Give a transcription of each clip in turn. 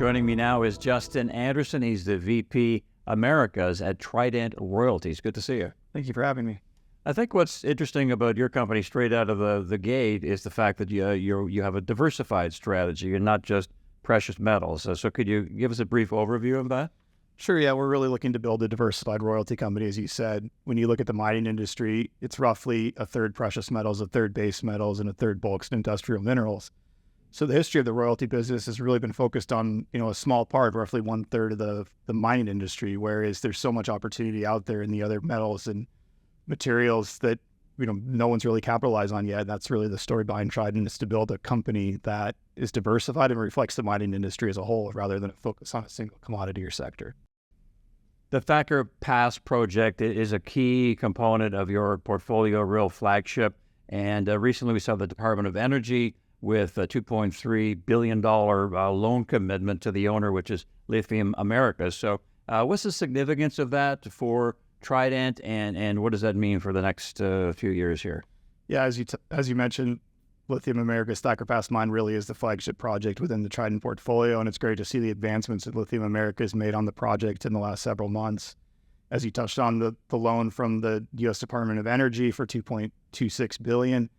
Joining me now is Justin Anderson. He's the VP Americas at Trident Royalties. Good to see you. Thank you for having me. I think what's interesting about your company straight out of the gate is the fact that you have a diversified strategy. You're not just precious metals. So could you give us a brief overview of that? Sure, yeah, we're really looking to build a diversified royalty company, as you said. When you look at the mining industry, it's roughly a third precious metals, a third base metals, and a third bulks and industrial minerals. So the history of the royalty business has really been focused on, a small part, roughly 1/3 of the mining industry, whereas there's so much opportunity out there in the other metals and materials that, no one's really capitalized on yet. That's really the story behind Trident, is to build a company that is diversified and reflects the mining industry as a whole, rather than a focus on a single commodity or sector. The Thacker Pass project is a key component of your portfolio, real flagship. And recently we saw the Department of Energy with a $2.3 billion loan commitment to the owner, which is Lithium Americas. So what's the significance of that for Trident, and what does that mean for the next few years here? Yeah, as you mentioned, Lithium Americas Thacker Pass mine really is the flagship project within the Trident portfolio, and it's great to see the advancements that Lithium Americas made on the project in the last several months. As you touched on, the loan from the U.S. Department of Energy for $2.26 billion.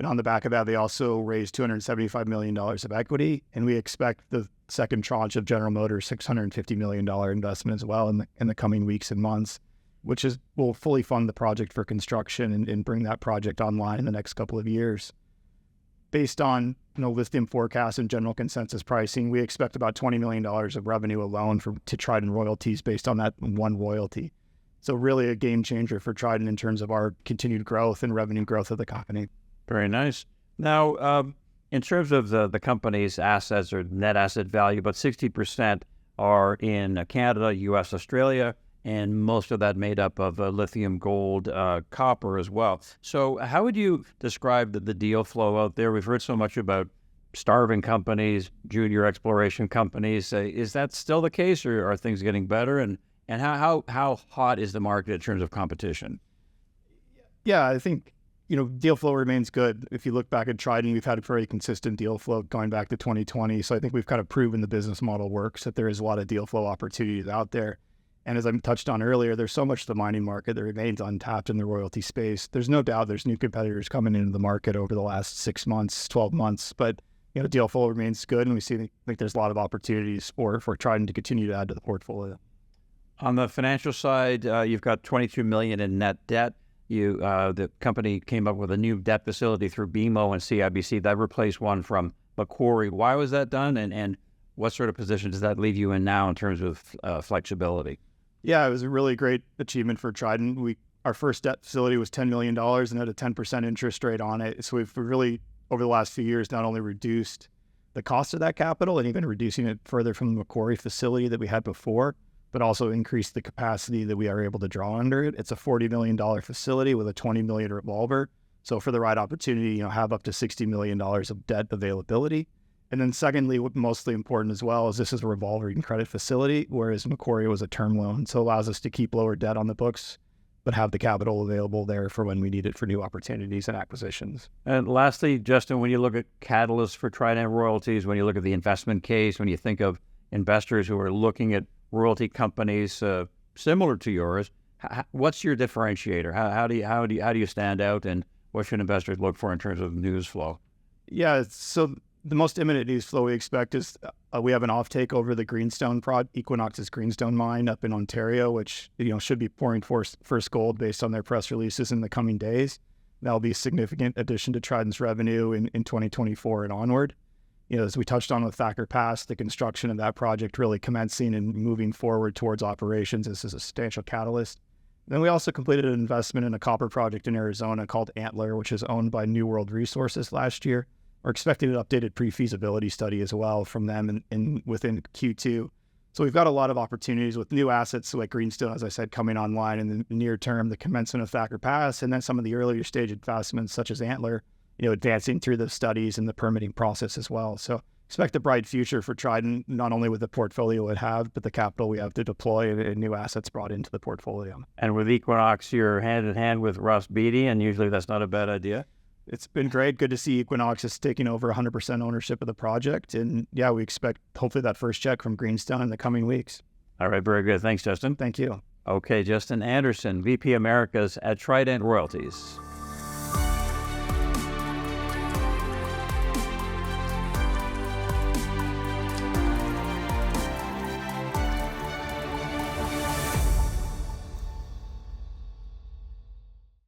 And on the back of that, they also raised $275 million of equity. And we expect the second tranche of General Motors' $650 million investment as well in the coming weeks and months, which will fully fund the project for construction and bring that project online in the next couple of years. Based on lithium forecasts and general consensus pricing, we expect about $20 million of revenue alone to Trident Royalties based on that one royalty. So really a game changer for Trident in terms of our continued growth and revenue growth of the company. Very nice. Now, in terms of the company's assets or net asset value, about 60% are in Canada, U.S., Australia, and most of that made up of lithium, gold, copper as well. So how would you describe the deal flow out there? We've heard so much about starving companies, junior exploration companies. Is that still the case, or are things getting better? And how hot is the market in terms of competition? Yeah, I think deal flow remains good. If you look back at Trident, we've had a very consistent deal flow going back to 2020. So I think we've kind of proven the business model works, that there is a lot of deal flow opportunities out there. And as I touched on earlier, there's so much of the mining market that remains untapped in the royalty space. There's no doubt there's new competitors coming into the market over the last 6 months, 12 months, but deal flow remains good, and think there's a lot of opportunities for Trident to continue to add to the portfolio. On the financial side, you've got $22 million in net debt. The company came up with a new debt facility through BMO and CIBC that replaced one from Macquarie. Why was that done, and what sort of position does that leave you in now in terms of flexibility? Yeah, it was a really great achievement for Trident. Our first debt facility was $10 million and had a 10% interest rate on it. So we've really, over the last few years, not only reduced the cost of that capital and even reducing it further from the Macquarie facility that we had before, but also increased the capacity that we are able to draw under it. It's a $40 million facility with a $20 million revolver. So for the right opportunity, have up to $60 million of debt availability. And then secondly, what mostly important as well is this is a revolving credit facility, whereas Macquarie was a term loan. So it allows us to keep lower debt on the books, but have the capital available there for when we need it for new opportunities and acquisitions. And lastly, Justin, when you look at catalysts for Trident Royalties, when you look at the investment case, when you think of investors who are looking at royalty companies similar to yours, what's your differentiator? How do you stand out, and what should investors look for in terms of news flow? Yeah, so the most imminent news flow we expect is we have an offtake over the Greenstone Equinox's Greenstone mine up in Ontario, which should be pouring first gold based on their press releases in the coming days. That'll be a significant addition to Trident's revenue in 2024 and onward. As we touched on with Thacker Pass, the construction of that project really commencing and moving forward towards operations. This is a substantial catalyst. Then we also completed an investment in a copper project in Arizona called Antler, which is owned by New World Resources last year. We're expecting an updated pre-feasibility study as well from them within Q2. So we've got a lot of opportunities with new assets like Greenstone, as I said, coming online in the near term, the commencement of Thacker Pass, and then some of the earlier stage investments such as Antler, advancing through the studies and the permitting process as well. So expect a bright future for Trident, not only with the portfolio it have, but the capital we have to deploy and new assets brought into the portfolio. And with Equinox, you're hand in hand with Ross Beatty, and usually that's not a bad idea. It's been great. Good to see Equinox is taking over 100% ownership of the project. And yeah, we expect hopefully that first check from Greenstone in the coming weeks. All right, very good. Thanks, Justin. Thank you. Okay, Justin Anderson, VP Americas at Trident Royalties.